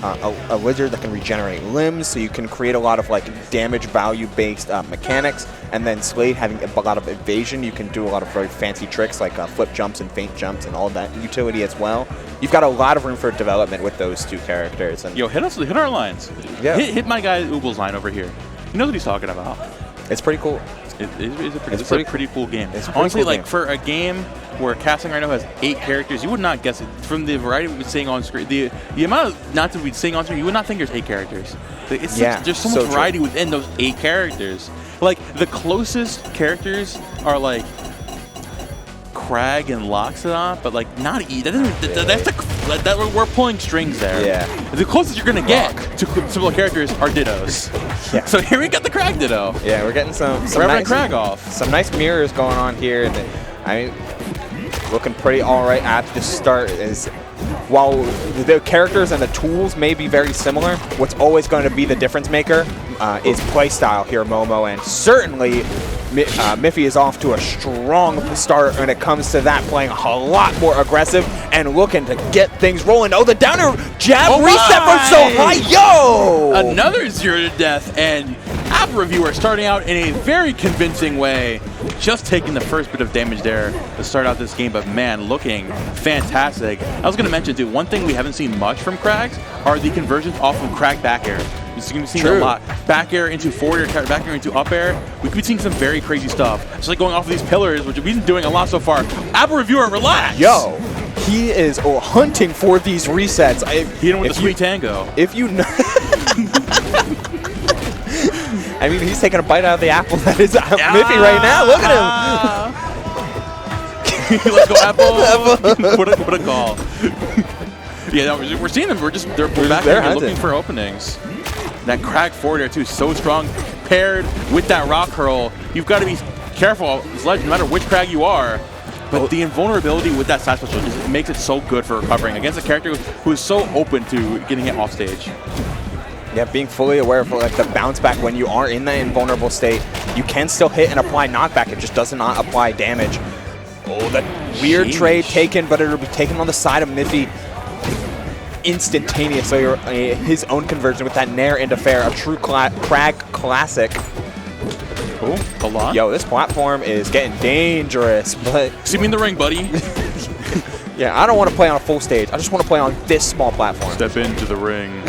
a lizard that can regenerate limbs, so you can create a lot of like damage value based mechanics. And then Slade having a lot of evasion, you can do a lot of very fancy tricks like flip jumps and feint jumps and all that utility as well. You've got a lot of room for development with those two characters. And yo, hit our lines. Yeah. Hit my guy Ooble's line over here. He knows what he's talking about. It's pretty cool. It's a pretty cool game. Honestly, like for a game where casting right now has 8 characters, you would not guess it from the variety we've been seeing on screen. The amount of not that we'd seeing on screen, you would not think there's 8 characters. There's so much variety within those 8 characters. Like the closest characters are like Crag and Loxodon, but like not we're pulling strings there. Yeah. The closest you're gonna get to similar characters are Dittos. Yeah. So here we got the Crag Ditto. Yeah, we're getting some nice Crag off. Some nice mirrors going on here, and looking pretty all right at the start. Is while the characters and the tools may be very similar, what's always going to be the difference maker is playstyle here, Momo, and certainly Miffee is off to a strong start when it comes to that, playing a lot more aggressive and looking to get things rolling. Oh, the downer jab reset from so high. Yo! Another 0 to death, and Apple Reviewer starting out in a very convincing way. Just taking the first bit of damage there to start out this game, but man, looking fantastic. I was going to mention, too, one thing we haven't seen much from Krags are the conversions off of Crag back air. We've seen a lot. Back air into forward air, back air into up air. We could be seeing some very crazy stuff. Just like going off of these pillars, which we've been doing a lot so far. Apple Reviewer, relax! Yo, he is hunting for these resets. He hit him with the sweet tango. If you know... I mean, he's taking a bite out of the apple that is Miffee right now. Look at him. Let's go, Apple. What a call. Yeah, no, we're seeing them. We're back there looking for openings. That Crag forward air, too, so strong. Paired with that rock curl, you've got to be careful, no matter which Crag you are. But the invulnerability with that side special just makes it so good for recovering against a character who is so open to getting hit off stage. Yeah, being fully aware of like the bounce back when you are in that invulnerable state, you can still hit and apply knockback. It just does not apply damage. Oh, that weird trade taken, but it'll be taken on the side of Miffee instantaneously. His own conversion with that Nair into fair, a true Crag classic. Cool. Hold on. Yo, this platform is getting dangerous, but... See me in the ring, buddy. Yeah, I don't want to play on a full stage. I just want to play on this small platform. Step into the ring.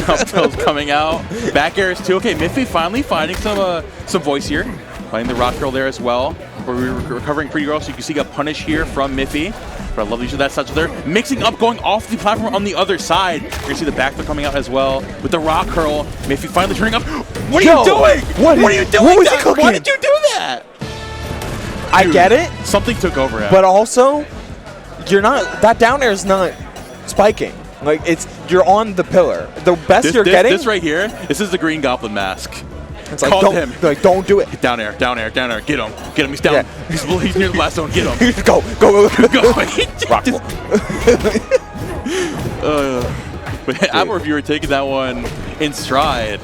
Up tilts coming out. Back airs too. Okay, Miffee finally finding some voice here. Finding the rock curl there as well. We're recovering pretty well, so you can see a punish here from Miffee. But I love the use of that touch there. Mixing up, going off the platform on the other side. You're going to see the back foot coming out as well with the rock curl. Miffee finally turning up. What are you doing? What are you doing? What was he cooking? Why did you do that? I get it. Something took over him. But also, you're not, that down air is not spiking. Like, you're on the pillar. The best you're getting. This right here, this is the Green Goblin mask. It's like, don't do it. Down air, down air, down air. Get him. Get him. He's down. Yeah. He's near the blast zone. Get him. Go. Rock But Apple Reviewer taking that one in stride.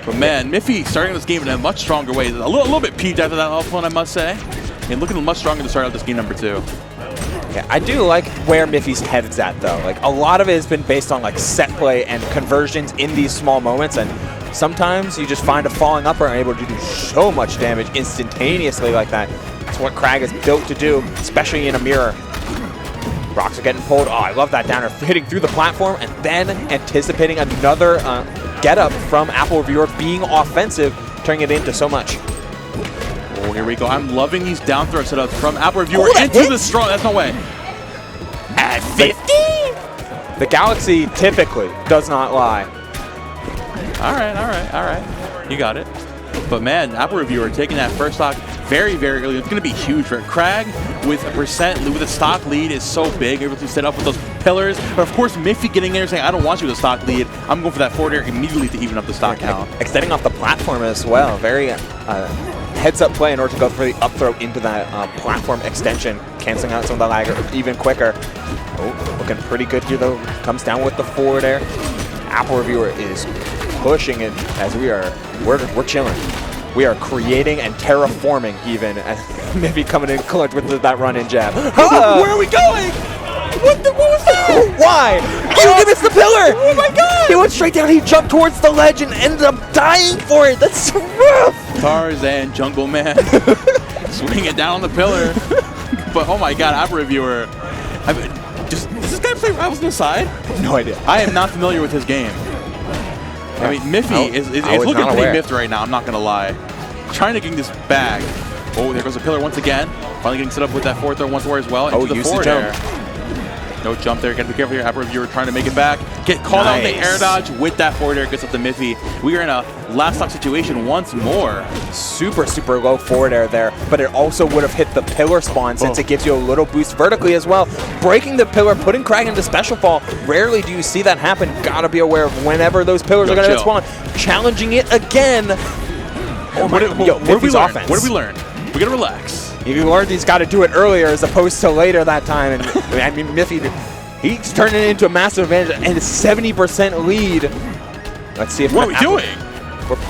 But man, Miffee starting this game in a much stronger way. A little bit peeved after that off one, I must say. And looking much stronger to start out this game number 2. Yeah, I do like where Miffee's head's at, though. Like, a lot of it has been based on like set play and conversions in these small moments, and sometimes you just find a falling upper and able to do so much damage instantaneously like that. That's what Crag is built to do, especially in a mirror. Rocks are getting pulled. Oh, I love that downer, hitting through the platform and then anticipating another get-up from Apple Reviewer, being offensive, turning it into so much. Oh, here we go. I'm loving these down throw setups from Apple Reviewer into the strong. That's no way. At 50? The Galaxy typically does not lie. All right. You got it. But man, Apple Reviewer taking that first stock very, very early. It's going to be huge for Crag with a stock lead is so big, able to set up with those pillars. But of course, Miffee getting there saying, I don't want you with a stock lead. I'm going for that forward air immediately to even up the stock count. Extending off the platform as well. Very heads-up play in order to go for the up throw into that platform extension, canceling out some of the lag even quicker. Oh, looking pretty good here, though. Comes down with the forward air. Apple Reviewer is pushing it as we're chilling. We are creating and terraforming even. Maybe coming in clutch with that run-in jab. Where are we going? What was that? Why? You give us the pillar! Oh my straight down. He jumped towards the ledge and ended up dying for it. That's so rough. Tarzan, Jungle Man, swinging it down on the pillar. But oh my God, app reviewer. Does this guy play Rivals on the side? No idea. I am not familiar with his game. I mean, Miffee is looking pretty miffed right now, I'm not going to lie. Trying to get this bag. Oh, there goes the pillar once again. Finally getting set up with that forward throw once more as well. Into the forward air. No jump there. Got to be careful here. App reviewer trying to make it back. Get called out in the air dodge with that forward air. Gets up to Miffee. We are in a last stock situation once more. Super, super low forward air there, but it also would have hit the pillar spawn since it gives you a little boost vertically as well. Breaking the pillar, putting Krag into special fall. Rarely do you see that happen. Gotta be aware of whenever those pillars are going to hit spawn. Challenging it again. Oh my, what did we learn? What did we learn? We gotta relax. He learned he's got to do it earlier as opposed to later that time. And I mean, Miffee, he's turning it into a massive advantage and a 70% lead. Let's see if what are we doing?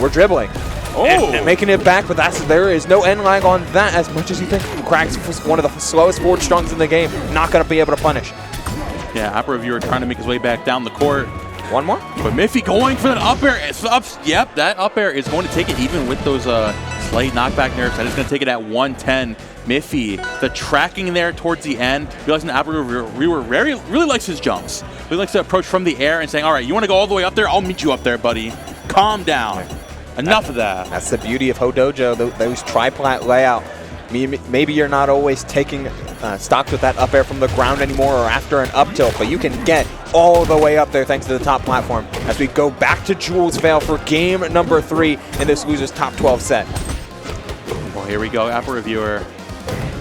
We're dribbling. Oh, and making it back, but there is no end lag on that as much as you think. Krag's one of the slowest forward strongs in the game. Not going to be able to punish. Yeah, app reviewer trying to make his way back down the court. One more? But Miffee going for that up air. Yep, that up air is going to take it even with those slight knockback nerfs. That is going to take it at 110. Miffee, the tracking there towards the end, realizing that app reviewer really likes his jumps. He likes to approach from the air and saying, all right, you want to go all the way up there? I'll meet you up there, buddy. Calm down. Enough of that. That's the beauty of Ho Dojo, those tri-plat layout. Maybe you're not always taking stocks with that up air from the ground anymore or after an up tilt, but you can get all the way up there thanks to the top platform as we go back to Jules Vale for game number 3 in this loser's top 12 set. Well, here we go, app reviewer.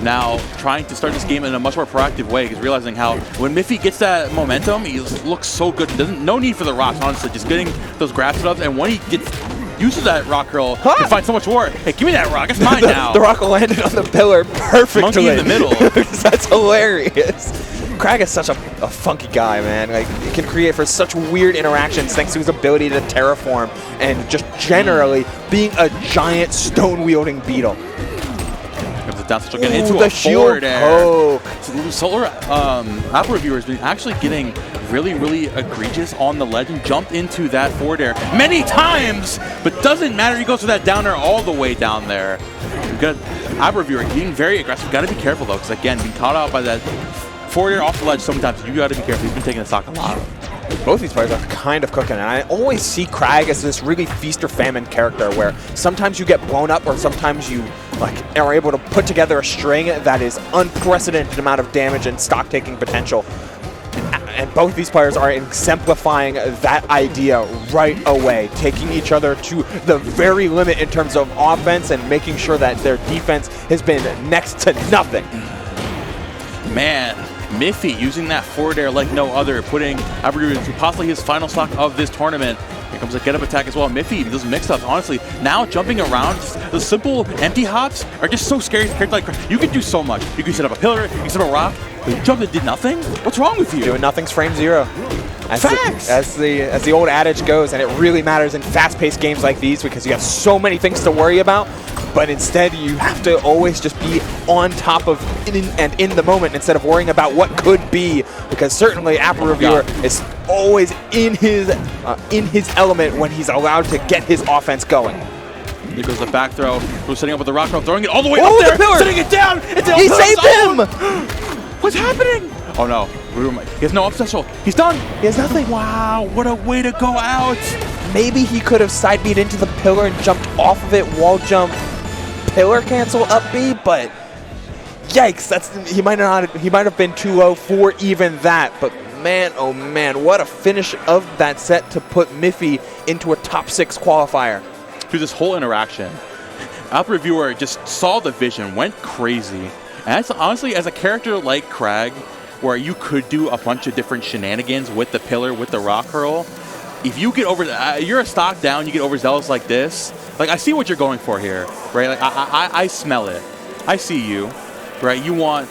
Now trying to start this game in a much more proactive way because realizing how when Miffee gets that momentum, he looks so good. No need for the rocks, honestly, just getting those grab setups, and when he uses that rock curl, he finds so much more. Hey, give me that rock, it's mine now. The rock landed on the pillar perfectly. Monkey in the middle. That's hilarious. Krag is such a funky guy, man. Like, he can create for such weird interactions thanks to his ability to terraform and just generally being a giant stone-wielding beetle. Comes it down, so get into a forward air. Solar app reviewer has been actually getting really egregious on the ledge and jumped into that forward air many times, but doesn't matter. He goes for that down air all the way down there. We've got app reviewer getting very aggressive. Got to be careful though, because again, being caught out by that forward air off the ledge sometimes, you got to be careful. He's been taking the stock a lot. Both these players are kind of cooking, and I always see Krag as this really feast or famine character where sometimes you get blown up or sometimes you are able to put together a string that is unprecedented amount of damage and stock taking potential. And both these players are exemplifying that idea right away, taking each other to the very limit in terms of offense and making sure that their defense has been next to nothing. Man, Miffee using that forward air like no other, putting Aberdu into possibly his final stock of this tournament. Here comes a get-up attack as well. Miffee, those mix-ups, honestly, now jumping around, the simple empty hops are just so scary. You can do so much. You can set up a pillar, you can set up a rock, but you jumped and did nothing? What's wrong with you? Doing nothing's frame zero. As the old adage goes, and it really matters in fast-paced games like these because you have so many things to worry about, but instead you have to always just be on top of and in the moment instead of worrying about what could be, because certainly Apple Reviewer is always in his element when he's allowed to get his offense going. There goes the back throw. Who's setting up with the rock throw, throwing it all the way up there, setting it down. He saved him! What's happening? Oh no, he has no up special. He's done. He has nothing. Wow, what a way to go out. Maybe he could have side beat into the pillar and jumped off of it, wall jump, pillar cancel up B, but yikes, he might have been too low for even that. But man, oh man, what a finish of that set to put Miffee into a top 6 qualifier. Through this whole interaction, App Reviewer just saw the vision, went crazy. And that's honestly, as a character like Krag, where you could do a bunch of different shenanigans with the pillar, with the rock hurl, if you get over, you're a stock down, you get overzealous like this, like I see what you're going for here, right? Like I smell it. I see you, right? You want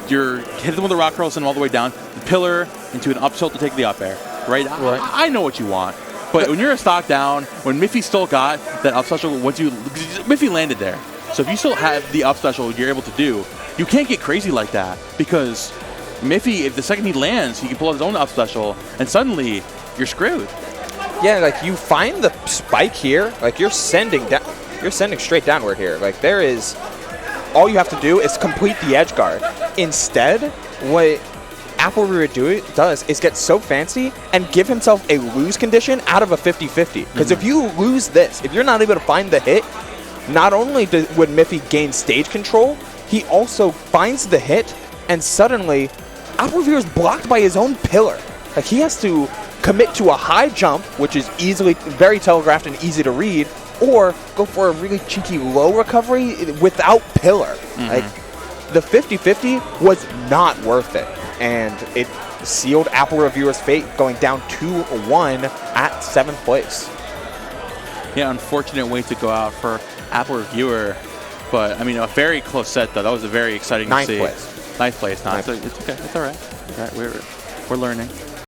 hit them with the rock hurl, send them all the way down, the pillar into an up tilt to take the up air, right? I know what you want. But when you're a stock down, when Miffee still got that up special, Miffee landed there. So if you still have the up special you're able to do, you can't get crazy like that, because Miffee, if the second he lands, he can pull out his own up special, and suddenly you're screwed. Yeah, like you find the spike here, like you're sending straight downward here. Like there is, all you have to do is complete the edge guard. Instead, what Apple Reviewer does is get so fancy and give himself a lose condition out of a 50-50. Because if you lose this, if you're not able to find the hit, not only would Miffee gain stage control, he also finds the hit, and suddenly Apple Reviewer is blocked by his own pillar. Like he has to commit to a high jump, which is easily, very telegraphed and easy to read, or go for a really cheeky low recovery without pillar. Like the 50-50 was not worth it, and it sealed Apple Reviewer's fate, going down 2-1 at 7th place. Yeah, unfortunate way to go out for Apple Reviewer, but I mean a very close set though. That was a very exciting to see. 9th place. 9th place, not. So it's okay. It's all right. All right, we're learning.